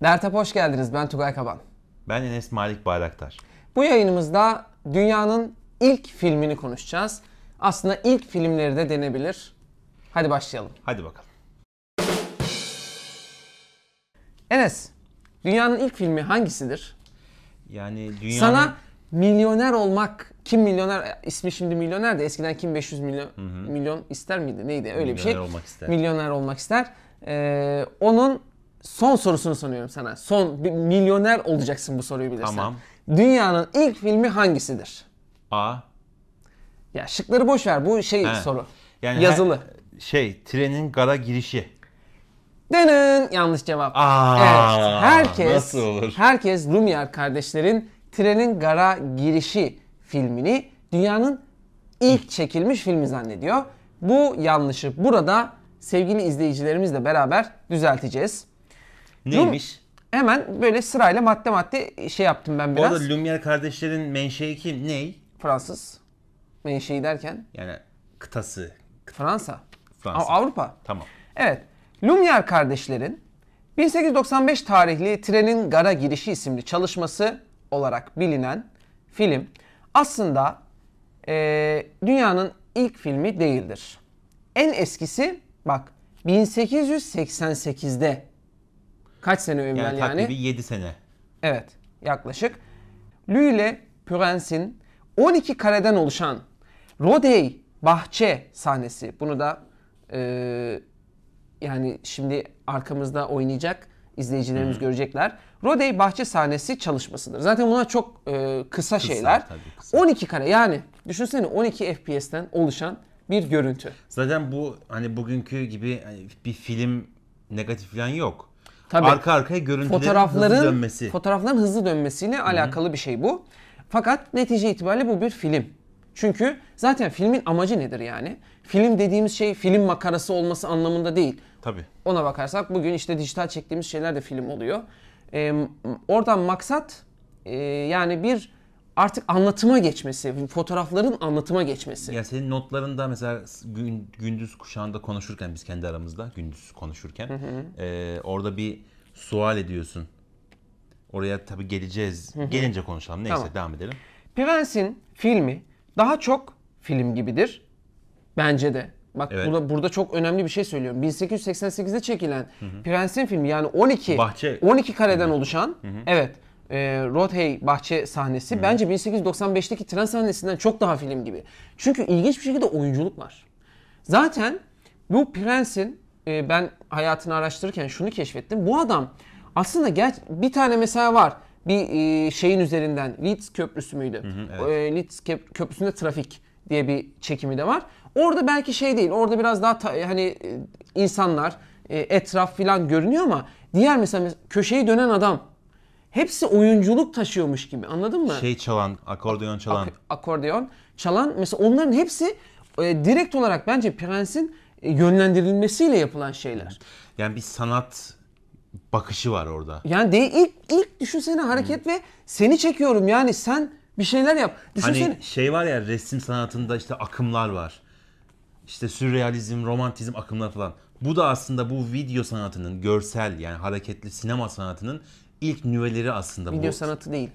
Dertap hoş geldiniz. Ben Tugay Kaban. Ben Enes Malik Bayraktar. Bu yayınımızda dünyanın ilk filmini konuşacağız. Aslında ilk filmleri de denebilir. Hadi başlayalım. Hadi bakalım. Enes, dünyanın ilk filmi hangisidir? Yani dünyanın... Sana milyoner olmak, kim milyoner, ismi şimdi milyoner de eskiden kim 500 milyon ister miydi? Neydi? Öyle bir şey. Milyoner olmak ister. Milyoner olmak ister. Onun son sorusunu soruyorum sana. Milyoner olacaksın bu soruyu bilirsen. Tamam. Dünyanın ilk filmi hangisidir? A. Ya şıkları boş ver. Bu soru. Yani yazılı. Trenin gara girişi. Dının yanlış cevap. Evet. Nasıl olur? Herkes Lumière kardeşlerin Trenin Gara Girişi filmini dünyanın ilk çekilmiş filmi zannediyor. Bu yanlışı burada sevgili izleyicilerimizle beraber düzelteceğiz. Neymiş? Hemen böyle sırayla madde yaptım ben biraz. Bu arada Lumière kardeşlerin menşei kim? Ney? Fransız. Menşei derken? Yani kıtası. Fransa. Fransa. Avrupa. Tamam. Evet. Lumière kardeşlerin 1895 tarihli Trenin Gara Girişi isimli çalışması olarak bilinen film aslında dünyanın ilk filmi değildir. En eskisi bak 1888'de. Kaç sene evvel yani? Takribi 7 sene. Evet, yaklaşık. Louis Le Prince'in 12 kareden oluşan Rodey bahçe sahnesi. Bunu da yani şimdi arkamızda oynayacak izleyicilerimiz görecekler. Rodey bahçe sahnesi çalışmasıdır. Zaten bunlar çok kısa şeyler. Tabii, kısa. 12 kare yani düşünsene 12 FPS'ten oluşan bir görüntü. Zaten bu hani bugünkü gibi bir film negatif falan yok. Tabii. Arka arkaya görüntülerin hızlı dönmesi. Fotoğrafların hızlı dönmesiyle alakalı bir şey bu. Fakat netice itibariyle bu bir film. Çünkü zaten filmin amacı nedir yani? Film dediğimiz şey film makarası olması anlamında değil. Tabii. Ona bakarsak bugün işte dijital çektiğimiz şeyler de film oluyor. Oradan maksat yani bir artık anlatıma geçmesi, fotoğrafların anlatıma geçmesi. Ya senin notlarında mesela gündüz kuşağında konuşurken biz kendi aramızda gündüz konuşurken orada bir sual ediyorsun. Oraya tabii geleceğiz. Gelince konuşalım. Neyse Tamam. devam edelim. Prens'in filmi daha çok film gibidir. Bence de. Bak Evet. burada çok önemli bir şey söylüyorum. 1888'de çekilen Prens'in filmi yani 12 kareden oluşan evet Rodey bahçe sahnesi bence 1895'teki tren sahnesinden çok daha film gibi. Çünkü ilginç bir şekilde oyunculuk var. Zaten bu Prens'in ben hayatını araştırırken şunu keşfettim. Bu adam aslında bir tane mesela var. Bir şeyin üzerinden Leeds Köprüsü müydü? Evet. Leeds Köprüsü'nde trafik diye bir çekimi de var. Orada belki şey değil. Orada biraz daha hani insanlar, etraf falan görünüyor ama diğer mesela köşeyi dönen adam hepsi oyunculuk taşıyormuş gibi. Anladın mı? Akordeon çalan. Akordeon çalan mesela onların hepsi direkt olarak bence Prens'in yönlendirilmesiyle yapılan şeyler. Yani bir sanat bakışı var orada. Yani ilk düşünsene hareket ve seni çekiyorum yani sen bir şeyler yap. Düşünsene. Hani şey var ya resim sanatında işte akımlar var. İşte sürrealizm, romantizm akımlar falan. Bu da aslında bu video sanatının, görsel yani hareketli sinema sanatının ilk nüveleri aslında bu. Video sanatı değil.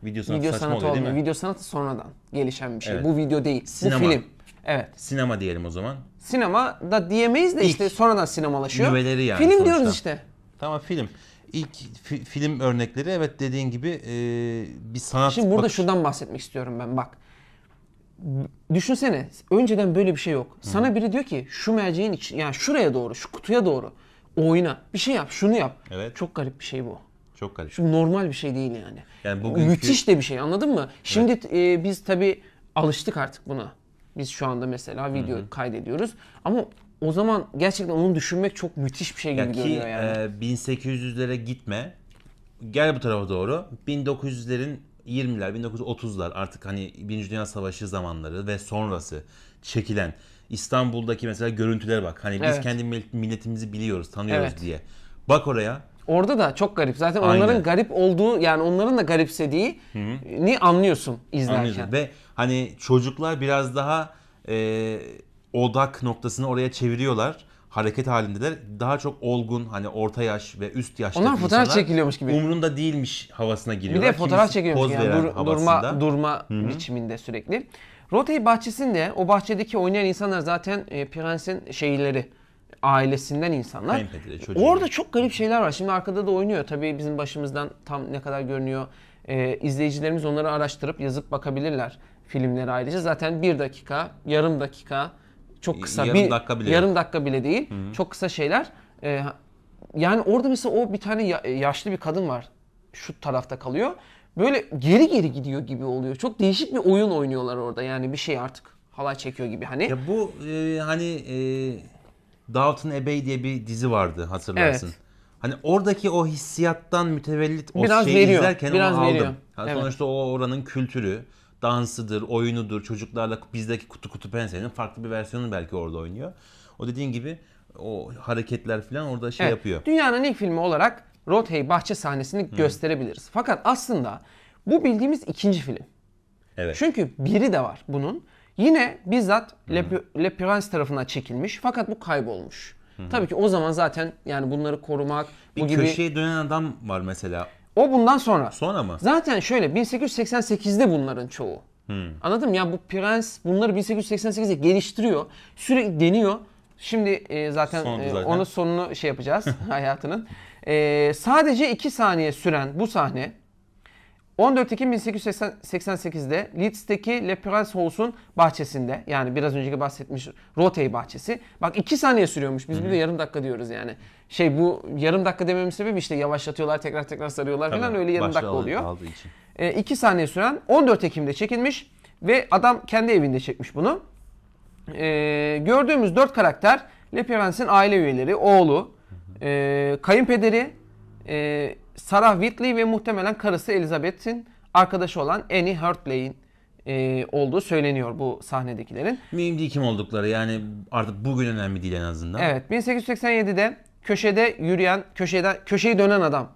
Video sanatı Video saçma sanatı oluyor değil olmuyor. mi? Video sanatı sonradan gelişen bir şey. Evet. Bu video değil. Sinema. Bu film. Evet. Sinema diyelim o zaman. Sinema da diyemeyiz de İlk işte sonradan sinemalaşıyor. nüveleri yani film sonuçta. diyoruz işte. Tamam film. İlk film örnekleri evet dediğin gibi bir sanat Şimdi burada bakış. şuradan bahsetmek istiyorum ben bak. Düşünsene önceden böyle bir şey yok. Sana biri diyor ki şu merceğin yani şuraya doğru, şu kutuya doğru oyna. Bir şey yap, şunu yap. Evet. Çok garip bir şey bu. Çok garip. Şu normal bir şey değil yani. Yani bugünkü... Müthiş de bir şey anladın mı? Şimdi biz tabii alıştık artık buna. Biz şu anda mesela video kaydediyoruz. Ama o zaman gerçekten onu düşünmek çok müthiş bir şey gibi görünüyor yani. 1800'lere gitme. Gel bu tarafa doğru. 1900'lerin 20'ler, 1930'lar artık hani Birinci Dünya Savaşı zamanları ve sonrası çekilen İstanbul'daki mesela görüntülere bak. Hani biz Evet. kendi milletimizi biliyoruz, tanıyoruz Evet. diye. Bak oraya. Orada da çok garip. Zaten Aynen. onların garip olduğu yani onların da garipsediğini anlıyorsun izlerken. Anlıyorsun. Ve hani çocuklar biraz daha odak noktasını oraya çeviriyorlar. hareket halindeler. Daha çok olgun, hani orta yaş ve üst yaştaki onlar fotoğraf insanlar çekiliyormuş gibi. Umrunda değilmiş havasına giriyorlar. Bir de fotoğraf çekiyormuş poz yani veren durma biçiminde sürekli. Rotey bahçesinde o bahçedeki oynayan insanlar zaten prensin şeyleri, ailesinden insanlar. Kayınpederi, çocuğu. Orada çok garip şeyler var. Şimdi arkada da oynuyor. Tabii bizim başımızdan tam ne kadar görünüyor. İzleyicilerimiz onları araştırıp yazıp bakabilirler filmlere ayrıca. Zaten 1 dakika, yarım dakika, çok kısa. Yarım dakika bile değil. Hı-hı. Çok kısa şeyler. Yani orada mesela o bir tane yaşlı bir kadın var. Şu tarafta kalıyor. Böyle geri geri gidiyor gibi oluyor. Çok değişik bir oyun oynuyorlar orada. Yani bir şey artık halay çekiyor gibi hani. Ya bu Downton Abbey diye bir dizi vardı, hatırlarsın. Evet. Hani oradaki o hissiyattan mütevellit o biraz şeyi veriyor, izlerken biraz onu aldım. Veriyor. Yani evet. Sonuçta o oranın kültürü, dansıdır, oyunudur, çocuklarla bizdeki kutu pensenin farklı bir versiyonu belki orada oynuyor. O dediğin gibi o hareketler falan orada şey yapıyor. Dünyanın ilk filmi olarak Rothay bahçe sahnesini gösterebiliriz. Fakat aslında bu bildiğimiz ikinci film. Evet. Çünkü biri de var bunun. Yine bizzat Le Prince tarafından çekilmiş fakat bu kaybolmuş. Tabii ki o zaman zaten yani bunları korumak bir bu gibi... köşeye dönen adam var mesela. O bundan sonra. Sonra mı? Zaten şöyle 1888'de bunların çoğu. Anladın mı? Ya bu Prens bunları 1888'de geliştiriyor. Sürekli deniyor. Şimdi zaten onun sonunu şey yapacağız hayatının. Sadece 2 saniye süren bu sahne 14 Ekim 1888'de Leeds'teki Le Prince Hall'un bahçesinde, yani biraz önceki bahsetmiş Rothay bahçesi. Bak 2 saniye sürüyormuş. Biz bir de yarım dakika diyoruz yani. Bu yarım dakika dememin sebebi işte yavaşlatıyorlar, tekrar sarıyorlar falan, öyle yarım dakika oluyor. 2 saniye süren 14 Ekim'de çekilmiş ve adam kendi evinde çekmiş bunu. Gördüğümüz 4 karakter Le Prince'in aile üyeleri, oğlu, kayınpederi, Sarah Whitley ve muhtemelen karısı Elizabeth'in arkadaşı olan Annie Hartley'in olduğu söyleniyor bu sahnedekilerin. Mühim değil kim oldukları, yani artık bugün önemli değil en azından. Evet, 1887'de köşede yürüyen, köşeyi dönen adam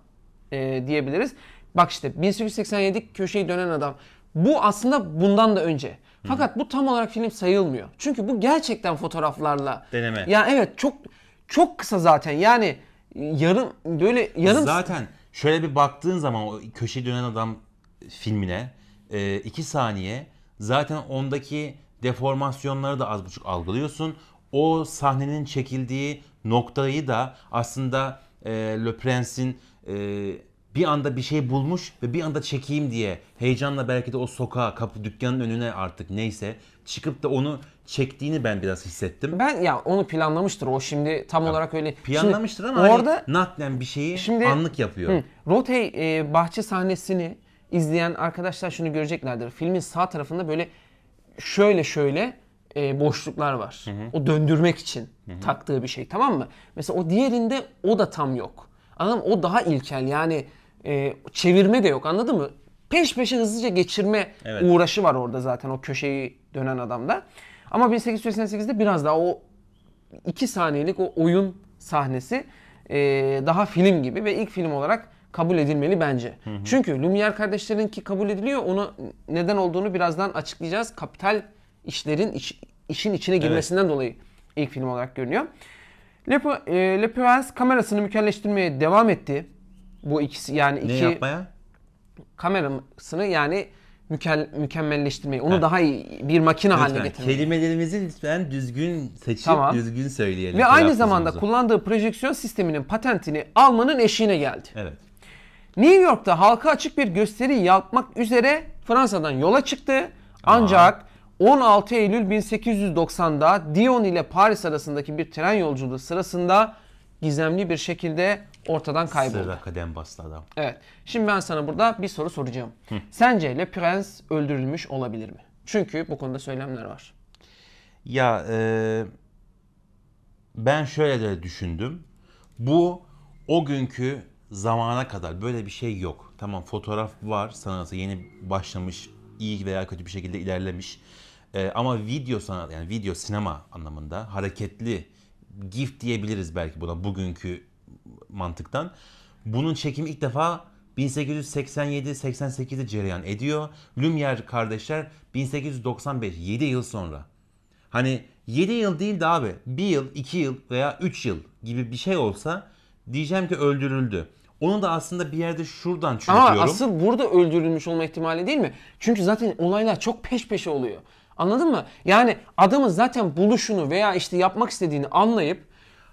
diyebiliriz. Bak işte 1887 köşeyi dönen adam. Bu aslında bundan da önce. Fakat bu tam olarak film sayılmıyor. Çünkü bu gerçekten fotoğraflarla. Deneme. Ya evet, çok kısa zaten. Yani yarım zaten şöyle bir baktığın zaman o köşeyi dönen adam filmine 2 saniye zaten ondaki deformasyonları da az buçuk algılıyorsun. O sahnenin çekildiği noktayı da aslında Le Prince'in bir anda bir şey bulmuş ve bir anda çekeyim diye heyecanla belki de o sokağa, dükkanın önüne artık neyse çıkıp da onu çektiğini ben biraz hissettim. Ya onu planlamıştır o, şimdi tam olarak öyle. Planlamıştır ama orada naklen bir şeyi anlık yapıyor. Rothay bahçe sahnesini izleyen arkadaşlar şunu göreceklerdir. Filmin sağ tarafında böyle şöyle boşluklar var. O döndürmek için taktığı bir şey, tamam mı? Mesela o diğerinde o da tam yok. Anladın mı? O daha ilkel, yani çevirme de yok, anladın mı? Peş peşe hızlıca geçirme uğraşı var orada zaten o köşeyi dönen adamda. Ama 1888'de biraz daha o 2 saniyelik o oyun sahnesi daha film gibi ve ilk film olarak kabul edilmeli bence. Çünkü Lumière kardeşlerinki kabul ediliyor. Onu neden olduğunu birazdan açıklayacağız. Kapital işlerin işin içine girmesinden dolayı ilk film olarak görünüyor. Le Prince kamerasını mükemmelleştirmeye devam etti. Bu ikisi yani ne yapmaya? Kamerasını yani mükemmelleştirmeyi, onu daha iyi bir makine haline getirmeyi. Kelimelerimizi lütfen düzgün seçip düzgün söyleyelim. Ve aynı zamanda kullandığı projeksiyon sisteminin patentini almanın eşiğine geldi. Evet. New York'ta halka açık bir gösteri yapmak üzere Fransa'dan yola çıktı. Ancak 16 Eylül 1890'da Dijon ile Paris arasındaki bir tren yolculuğu sırasında gizemli bir şekilde ortadan kayboldu. Sırra kadem bastı adam. Evet. Şimdi ben sana burada bir soru soracağım. Sence Le Prince öldürülmüş olabilir mi? Çünkü bu konuda söylemler var. Ya ben şöyle de düşündüm. Bu o günkü zamana kadar böyle bir şey yok. Tamam, fotoğraf var, sanatı yeni başlamış, iyi veya kötü bir şekilde ilerlemiş. Ama video sanat, yani video sinema anlamında hareketli GIF diyebiliriz belki buna bugünkü mantıktan. Bunun çekimi ilk defa 1887-88'de cereyan ediyor. Lumière kardeşler 1895, 7 yıl sonra. Hani 7 yıl değil de abi 1 yıl, 2 yıl veya 3 yıl gibi bir şey olsa diyeceğim ki öldürüldü. Onu da aslında bir yerde şuradan çürütüyorum. Ama asıl burada öldürülmüş olma ihtimali değil mi? Çünkü zaten olaylar çok peş peşe oluyor. Anladın mı? Yani adamın zaten buluşunu veya işte yapmak istediğini anlayıp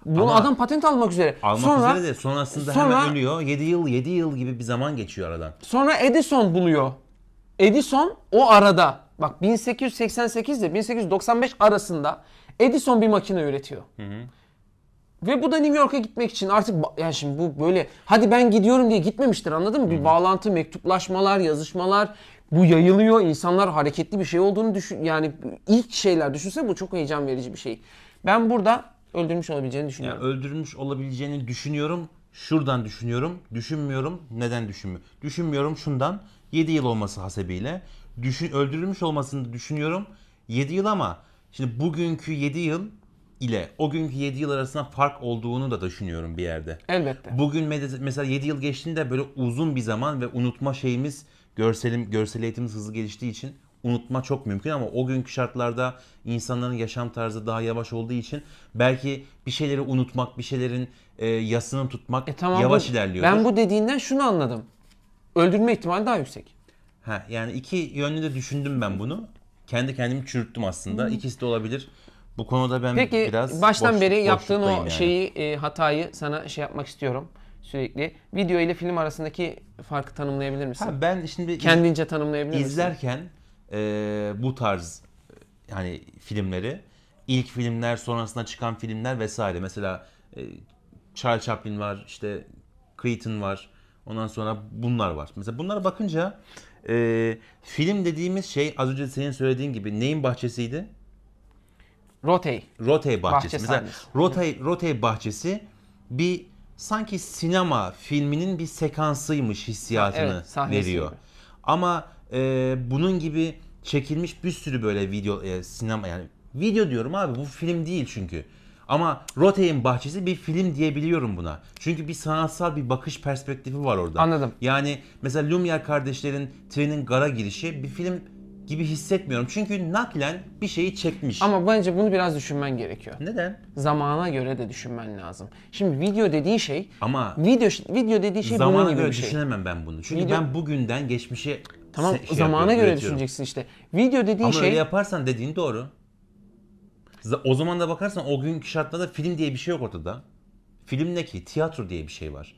bunu adam patent almak üzere. Almak üzere de sonrasında hemen ölüyor. 7 yıl gibi bir zaman geçiyor aradan. Sonra Edison buluyor. Edison o arada bak 1888 ile 1895 arasında Edison bir makine üretiyor. Ve bu da New York'a gitmek için artık yani şimdi bu böyle hadi ben gidiyorum diye gitmemiştir, anladın mı? Bir bağlantı, mektuplaşmalar, yazışmalar, bu yayılıyor. İnsanlar hareketli bir şey olduğunu düşün, yani ilk şeyler düşünse bu çok heyecan verici bir şey. Ben burada öldürmüş olabileceğini düşünüyorum. Yani öldürülmüş olabileceğini düşünüyorum. Şuradan düşünüyorum. Düşünmüyorum. Neden düşünmüyorum? Düşünmüyorum şundan. 7 yıl olması hasebiyle. Öldürülmüş olmasını düşünüyorum. 7 yıl ama şimdi bugünkü 7 yıl ile o günkü 7 yıl arasında fark olduğunu da düşünüyorum bir yerde. Elbette. Bugün mesela 7 yıl geçtiğinde böyle uzun bir zaman ve unutma şeyimiz, görsel eğitimimiz hızlı geliştiği için unutma çok mümkün ama o günkü şartlarda insanların yaşam tarzı daha yavaş olduğu için belki bir şeyleri unutmak, bir şeylerin yasını tutmak Tamam, yavaş ilerliyordur. Ben bu dediğinden şunu anladım. Öldürme ihtimali daha yüksek. Yani iki yönlü de düşündüm ben bunu. Kendi kendimi çürüttüm aslında. İkisi de olabilir. Bu konuda ben biraz Peki baştan beri yaptığın o yani. şeyi, hatayı sana yapmak istiyorum sürekli. Video ile film arasındaki farkı tanımlayabilir misin? Ben şimdi kendince tanımlayabilir misin? İzlerken bu tarz yani filmleri, ilk filmler, sonrasında çıkan filmler vesaire. Mesela Charles Chaplin var, işte Keaton var. Ondan sonra bunlar var. Mesela bunlara bakınca film dediğimiz şey az önce senin söylediğin gibi neyin bahçesiydi? Rotey bahçesi. Mesela Rotey bahçesi bir sanki sinema filminin bir sekansıymış hissiyatını veriyor. Gibi. Ama bunun gibi çekilmiş bir sürü böyle video sinema, yani video diyorum abi, bu film değil çünkü. Ama Rotey'in bahçesi bir film diyebiliyorum buna. Çünkü bir sanatsal bir bakış perspektifi var orada. Anladım. Yani mesela Lumière kardeşlerin trenin gara girişi bir film gibi hissetmiyorum. Çünkü naklen bir şeyi çekmiş. Ama bence bunu biraz düşünmen gerekiyor. Neden? Zamana göre de düşünmen lazım. Şimdi video dediğin şey, ama video dediği şey bunun gibi bir şey. Düşünemem ben bunu. Çünkü ben bugünden geçmişe tamam zamana göre düşüneceksin işte. Video dediğin şey. Ama öyle yaparsan dediğin doğru. O zaman da bakarsan o günkü şartlarda film diye bir şey yok ortada. Film ne ki? Tiyatro diye bir şey var.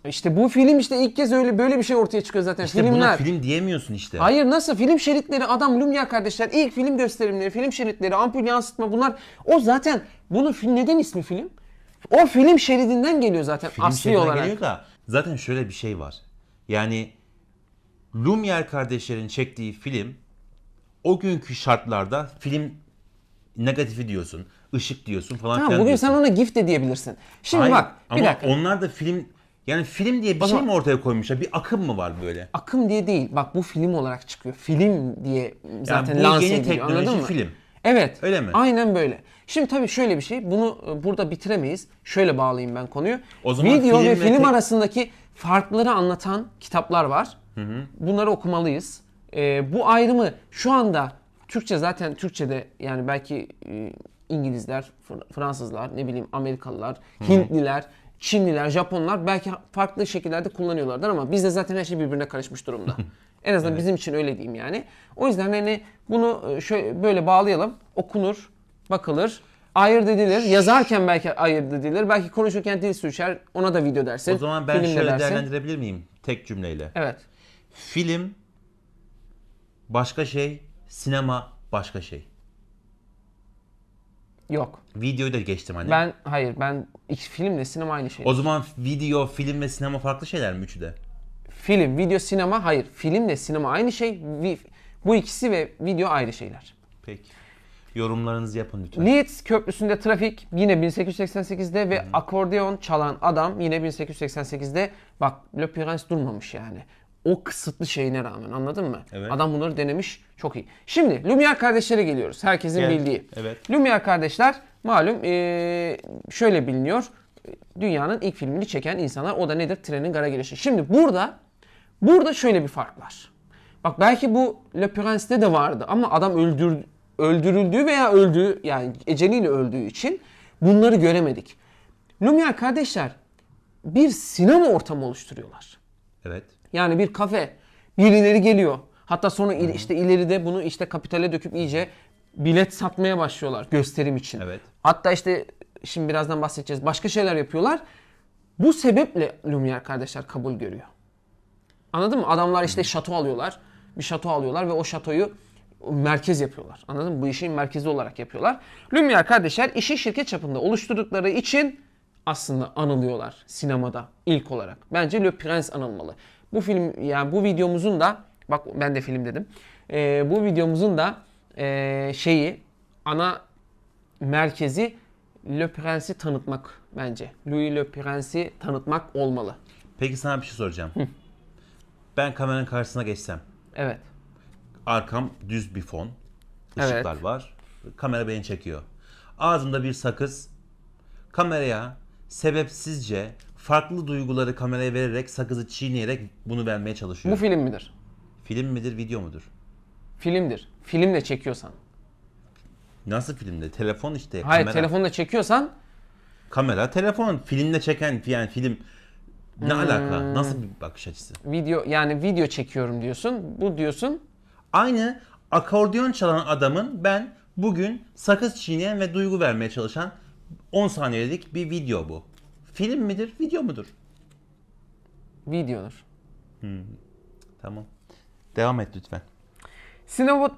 İşte bu film işte ilk kez öyle böyle bir şey ortaya çıkıyor zaten. İşte filmler. Buna film diyemiyorsun işte. Hayır, nasıl? Film şeritleri, adam Lumière kardeşler, ilk film gösterimleri, film şeritleri, ampul yansıtma, bunlar. O zaten bunun film, neden ismi film? O film şeridinden geliyor zaten film asli olarak. Geliyor da zaten şöyle bir şey var. Yani Lumière kardeşlerin çektiği film o günkü şartlarda film negatifi diyorsun, ışık diyorsun falan filan. Bugün diyorsun. sen ona GIF de diyebilirsin. Şimdi hayır, bak bir dakika. Ama onlar da film, yani film diye bir şey mi ortaya koymuşlar? Bir akım mı var böyle? Akım diye değil. Bak bu film olarak çıkıyor. Film diye zaten lanse ediliyor. Yeni teknoloji film. Evet. Öyle mi? Aynen böyle. Şimdi tabii şöyle bir şey. Bunu burada bitiremeyiz. Şöyle bağlayayım ben konuyu. O zaman video ve film arasındaki farkları anlatan kitaplar var. Bunları okumalıyız. Bu ayrımı şu anda zaten Türkçe'de, yani belki İngilizler, Fransızlar, ne bileyim Amerikalılar, Hintliler, Çinliler, Japonlar belki farklı şekillerde kullanıyorlardır ama bizde zaten her şey birbirine karışmış durumda. En azından bizim için öyle diyeyim yani. O yüzden hani bunu şöyle böyle bağlayalım. Okunur, bakılır, ayırt edilir. Yazarken belki ayırt edilir. Belki konuşurken dil sürçer. Ona da video dersin. O zaman ben şöyle değerlendirebilir miyim? Tek cümleyle. Evet. Film başka şey, sinema başka şey. Yok. Videoyu da geçtim hani. Ben filmle sinema aynı şey. O zaman video, film ve sinema farklı şeyler mi üçü de? Film, video, sinema hayır. Filmle sinema aynı şey. Bu ikisi ve video ayrı şeyler. Peki. Yorumlarınızı yapın lütfen. Leeds Köprüsü'nde trafik yine 1888'de ve akordeon çalan adam yine 1888'de. Bak Le Prince durmamış yani. O kısıtlı şeyine rağmen, anladın mı? Evet. Adam bunları denemiş, çok iyi. Şimdi Lumière kardeşlere geliyoruz. Herkesin bildiği. Evet. Lumière kardeşler malum şöyle biliniyor. Dünyanın ilk filmini çeken insanlar. O da nedir? Trenin gara girişi. Şimdi burada şöyle bir fark var. Bak belki bu Le Prince'te de vardı ama adam öldürüldüğü veya öldüğü, yani eceliyle öldüğü için bunları göremedik. Lumière kardeşler bir sinema ortamı oluşturuyorlar. Evet. Yani bir kafe, birileri geliyor. Hatta sonra işte ileride bunu işte kapitale döküp iyice bilet satmaya başlıyorlar gösterim için. Evet. Hatta işte şimdi birazdan bahsedeceğiz. Başka şeyler yapıyorlar. Bu sebeple Lumière kardeşler kabul görüyor. Anladın mı? Adamlar işte şato alıyorlar. Bir şato alıyorlar ve o şatoyu merkez yapıyorlar. Anladın mı? Bu işin merkezi olarak yapıyorlar. Lumière kardeşler işi şirket çapında oluşturdukları için aslında anılıyorlar sinemada ilk olarak. Bence Le Prince anılmalı. Bu film, yani bu videomuzun da, bak ben de film dedim. Bu videomuzun da ana merkezi Le Prince'i tanıtmak bence. Louis Le Prince'i tanıtmak olmalı. Peki sana bir şey soracağım. Ben kameranın karşısına geçsem. Evet. Arkam düz bir fon. Işıklar var. Kamera beni çekiyor. Ağzımda bir sakız. Kameraya sebepsizce farklı duyguları kameraya vererek, sakızı çiğneyerek bunu vermeye çalışıyor. Bu film midir? Film midir, video mudur? Filmdir. Filmle çekiyorsan. Nasıl filmde? Telefon işte. Hayır, kamera. telefonla çekiyorsan. Kamera, telefon. Filmle çeken, yani film ne alaka? Nasıl bir bakış açısı? Video, yani video çekiyorum diyorsun. Bu diyorsun. Aynı akordeon çalan adamın ben bugün sakız çiğneyen ve duygu vermeye çalışan 10 saniyelik bir video bu. Film midir, video mudur? Videodur. Tamam. Devam et lütfen.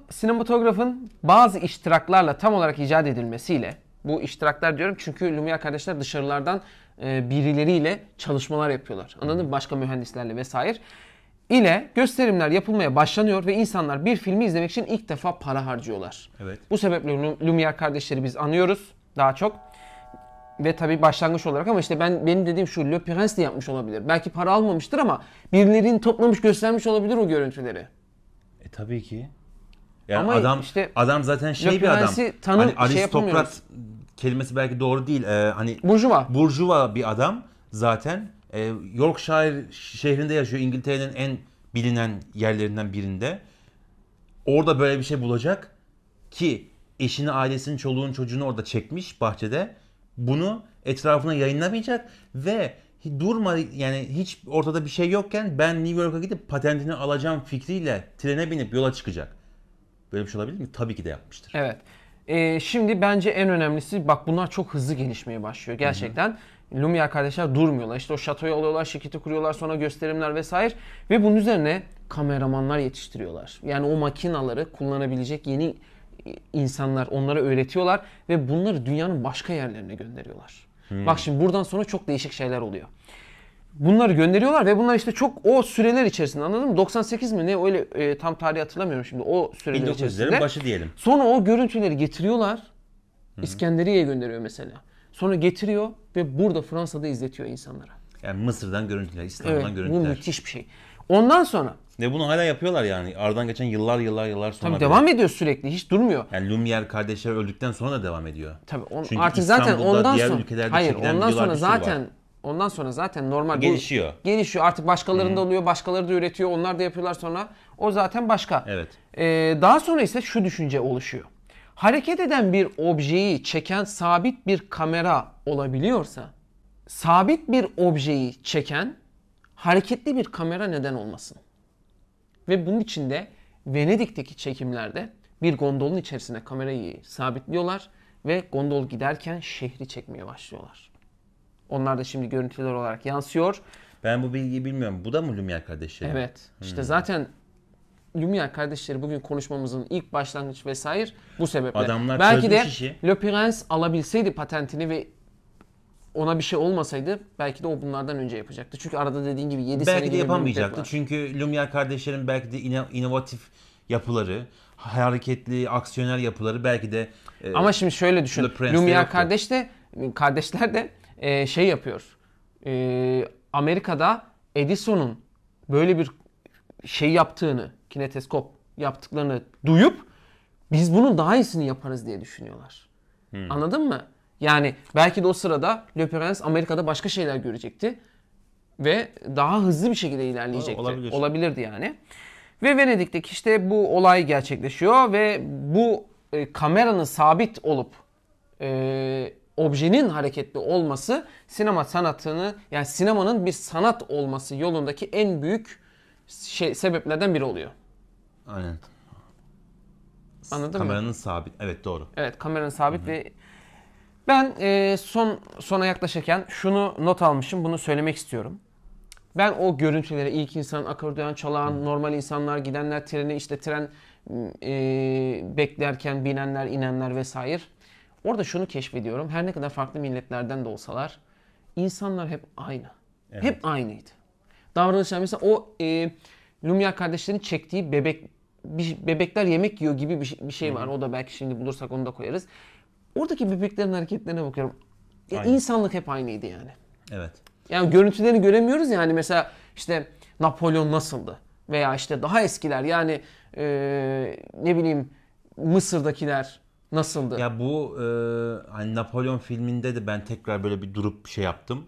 Sinematografın bazı iştiraklarla tam olarak icat edilmesiyle, bu iştiraklar diyorum çünkü Lumière kardeşler dışarılardan birileriyle çalışmalar yapıyorlar. Anladın mı? Başka mühendislerle vesaire. İle gösterimler yapılmaya başlanıyor ve insanlar bir filmi izlemek için ilk defa para harcıyorlar. Evet. Bu sebeple Lumière kardeşleri biz anıyoruz daha çok. Ve tabii başlangıç olarak, ama işte benim dediğim şu, Le Prince de yapmış olabilir. Belki para almamıştır ama birilerinin toplamış göstermiş olabilir o görüntüleri. Tabii ki. Yani ama adam işte adam zaten şey bir adam. Hani aristokrat kelimesi belki doğru değil. Hani burjuva bir adam zaten. Yorkshire şehrinde yaşıyor. İngiltere'nin en bilinen yerlerinden birinde. Orada böyle bir şey bulacak ki eşini, ailesini, çoluğunu, çocuğunu orada çekmiş bahçede. Bunu etrafına yayınlamayacak ve yani hiç ortada bir şey yokken ben New York'a gidip patentini alacağım fikriyle trene binip yola çıkacak. Böyle bir şey olabilir mi? Tabii ki de yapmıştır. Evet. Şimdi bence en önemlisi, bak bunlar çok hızlı gelişmeye başlıyor gerçekten. Lumière kardeşler durmuyorlar. İşte o şatoyu alıyorlar, şirketi kuruyorlar, sonra gösterimler vesaire. Ve bunun üzerine kameramanlar yetiştiriyorlar. Yani o makinaları kullanabilecek yeni insanlar, onlara öğretiyorlar ve bunları dünyanın başka yerlerine gönderiyorlar. Bak şimdi buradan sonra çok değişik şeyler oluyor. Bunları gönderiyorlar ve bunlar işte çok o süreler içerisinde, anladın mı? 98 mi ne, öyle tam tarihi hatırlamıyorum şimdi, o süreler içerisinde. 1900'lerin başı diyelim. Sonra o görüntüleri getiriyorlar. İskenderiye'ye gönderiyor mesela. Sonra getiriyor ve burada Fransa'da izletiyor insanlara. Yani Mısır'dan görüntüler, İstanbul'dan Evet, görüntüler. bu müthiş bir şey. Ondan sonra. Ve bunu hala yapıyorlar yani. Aradan geçen yıllar sonra. Tabii devam ediyor sürekli, hiç durmuyor. Yani Lumière kardeşler öldükten sonra da devam ediyor. Tabii çünkü artık zaten ondan diğer sonra. ülkelerde Hayır, çekilen ondan videolar sonra bir sürü var. zaten ondan sonra zaten normal gelişiyor. Gelişiyor. Artık başkalarında oluyor, başkaları da üretiyor, onlar da yapıyorlar sonra. O zaten başka. Evet. Daha sonra ise şu düşünce oluşuyor. Hareket eden bir objeyi çeken sabit bir kamera olabiliyorsa, sabit bir objeyi çeken hareketli bir kamera neden olmasın? Ve bunun için de Venedik'teki çekimlerde bir gondolun içerisine kamerayı sabitliyorlar ve gondol giderken şehri çekmeye başlıyorlar. Onlar da şimdi görüntüler olarak yansıyor. Ben bu bilgiyi bilmiyorum. Bu da mı Lumière kardeşleri? Evet. İşte zaten Lumière kardeşleri bugün konuşmamızın ilk başlangıç vesaire bu sebeple. Adamlar belki de işi. Le Prince alabilseydi patentini ve ona bir şey olmasaydı belki de o bunlardan önce yapacaktı. Çünkü arada dediğin gibi 7 sene belki de gibi yapamayacaktı. Çünkü Lumière kardeşlerin belki de inovatif yapıları, hareketli, aksiyoner yapıları belki de ama şimdi şöyle düşün. Lumière kardeşler de şey yapıyor. Amerika'da Edison'un böyle bir şey yaptığını, kineteskop yaptıklarını duyup biz bunun daha iyisini yaparız diye düşünüyorlar. Anladın mı? Yani belki de o sırada Le Prince Amerika'da başka şeyler görecekti ve daha hızlı bir şekilde ilerleyecekti. Olabilirdi yani. Ve Venedik'teki işte bu olay gerçekleşiyor ve bu kameranın sabit olup objenin hareketli olması sinema sanatını, yani sinemanın bir sanat olması yolundaki en büyük sebeplerden biri oluyor. Aynen. Anladın Kameranın mı? sabit. Evet, doğru. Evet, kameranın sabit ve ben sona yaklaşırken şunu not almışım, bunu söylemek istiyorum. Ben o görüntülere, ilk insan akordeon çalan, normal insanlar, gidenler treni, işte tren beklerken binenler, inenler vesaire. Orada şunu keşfediyorum. Her ne kadar farklı milletlerden de olsalar insanlar hep aynı. Evet. Hep aynıydı. Davranışlar mesela o Lumière kardeşlerin çektiği bebekler yemek yiyor gibi bir şey var. O da belki şimdi bulursak onu da koyarız. Oradaki bebeklerin hareketlerine bakıyorum. Ya insanlık hep aynıydı yani. Evet. Yani görüntülerini göremiyoruz yani, mesela işte Napolyon nasıldı? Veya işte daha eskiler yani ne bileyim Mısır'dakiler nasıldı? Ya bu hani Napolyon filminde de ben tekrar böyle bir durup şey yaptım.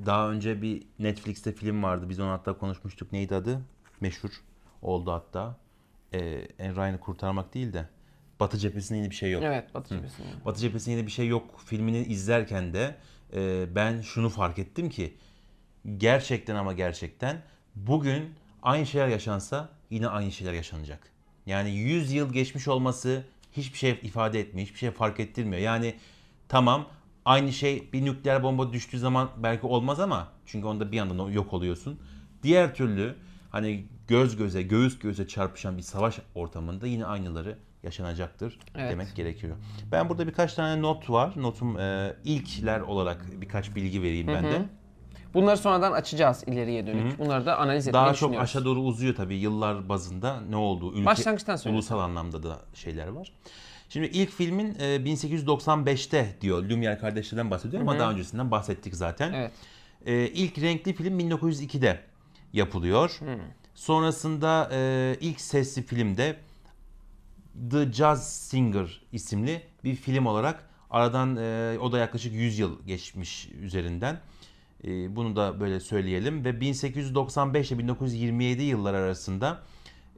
Daha önce bir Netflix'te film vardı. Biz onu hatta konuşmuştuk. Neydi adı? Meşhur oldu hatta. Ryan'ı kurtarmak değil de Batı cephesinde yeni bir şey yok. Evet, Batı cephesinde. Batı cephesinde yeni bir şey yok filmini izlerken de ben şunu fark ettim ki gerçekten ama gerçekten bugün aynı şeyler yaşansa yine aynı şeyler yaşanacak. Yani 100 yıl geçmiş olması hiçbir şey ifade etmiyor, hiçbir şey fark ettirmiyor. Yani tamam, aynı şey bir nükleer bomba düştüğü zaman belki olmaz ama çünkü onda bir yandan yok oluyorsun. Diğer türlü hani göz göze, göğüs göğüse çarpışan bir savaş ortamında yine aynıları yaşanacaktır demek gerekiyor. Ben burada birkaç tane not var. Notum ilkler olarak birkaç bilgi vereyim ben de. Bunları sonradan açacağız ileriye dönük. Bunları da analiz etmeyi Daha düşünüyoruz. çok aşağı doğru uzuyor tabii yıllar bazında ne olduğu, Başlangıçtan söyle. ulusal anlamda da şeyler var. Şimdi ilk filmin 1895'te diyor, Lumière kardeşlerden bahsediyor ama daha öncesinden bahsettik zaten. Evet. İlk renkli film 1902'de yapılıyor. Sonrasında ilk sesli filmde The Jazz Singer isimli bir film olarak aradan o da yaklaşık 100 yıl geçmiş üzerinden. Bunu da böyle söyleyelim ve 1895 ile 1927 yıllar arasında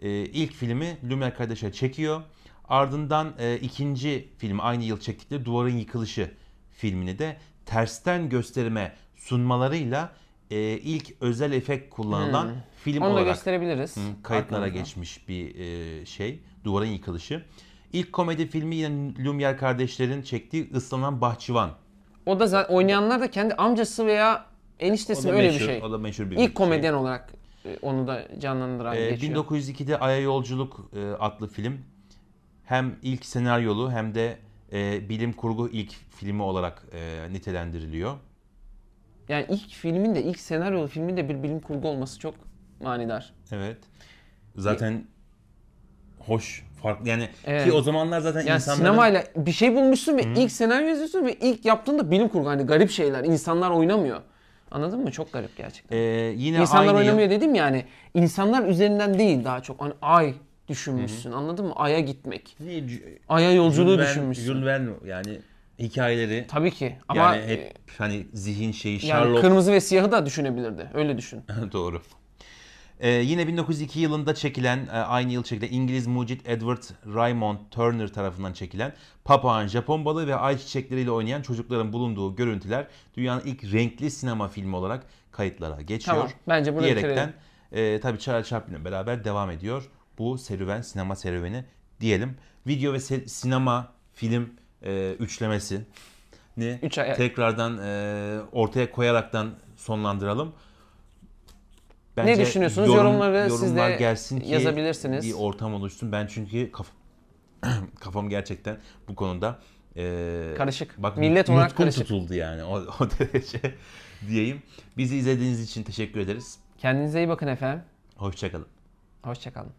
ilk filmi Lumière kardeşler çekiyor. Ardından ikinci film aynı yıl çektikleri Duvarın Yıkılışı filmini de tersten gösterime sunmalarıyla ilk özel efekt kullanılan film Onu da olarak gösterebiliriz. kayıtlara geçmiş bir şey, Duvarın Yıkılışı. İlk komedi filmi yine Lumière kardeşlerin çektiği Islanan Bahçıvan. O da zaten oynayanlar da kendi amcası veya eniştesi, öyle bir şey. O da meşhur bir İlk komedyen olarak onu da canlandıran geçiyor. 1902'de Ay'a Yolculuk adlı film hem ilk senaryolu hem de bilim kurgu ilk filmi olarak nitelendiriliyor. Yani ilk filmin de, ilk senaryolu filmin de bir bilim kurgu olması çok manidar. Evet. Zaten hoş, farklı yani ki o zamanlar zaten yani insanların... sinemayla bir şey bulmuşsun ve ilk senaryo yazıyorsun ve ilk yaptığında bilim kurgu, hani garip şeyler, insanlar oynamıyor. Anladın mı? Çok garip gerçekten. Yine insanlar aynı oynamıyor dedim yani. İnsanlar üzerinden değil, daha çok. Hani ay düşünmüşsün. Anladın mı? Ay'a gitmek. Ay'a yolculuğu düşünmüşsün. Jules Verne yani hikayeleri. Tabii ki. Ama yani hep hani zihin şeyi, yani Sherlock. kırmızı ve siyahı da düşünebilirdi. Öyle düşün. Doğru. Yine 1902 yılında çekilen, aynı yıl çekilen İngiliz mucit Edward Raymond Turner tarafından çekilen Papağan Japon balığı ve ay çiçekleriyle oynayan çocukların bulunduğu görüntüler dünyanın ilk renkli sinema filmi olarak kayıtlara geçiyor. Tamam, bence burada diyerekten tabii Charles Chaplin'le beraber devam ediyor bu serüven, sinema serüveni diyelim. Video ve sinema film üçlemesini tekrardan ortaya koyaraktan sonlandıralım. Bence ne düşünüyorsunuz? Yorumları siz de gelsin ki yazabilirsiniz. Bir ortam oluşsun. Ben çünkü kafam gerçekten bu konuda karışık. Bak, millet olarak karışık. tutuldu yani o derece diyeyim. Bizi izlediğiniz için teşekkür ederiz. Kendinize iyi bakın efendim. Hoşça kalın. Hoşça kalın.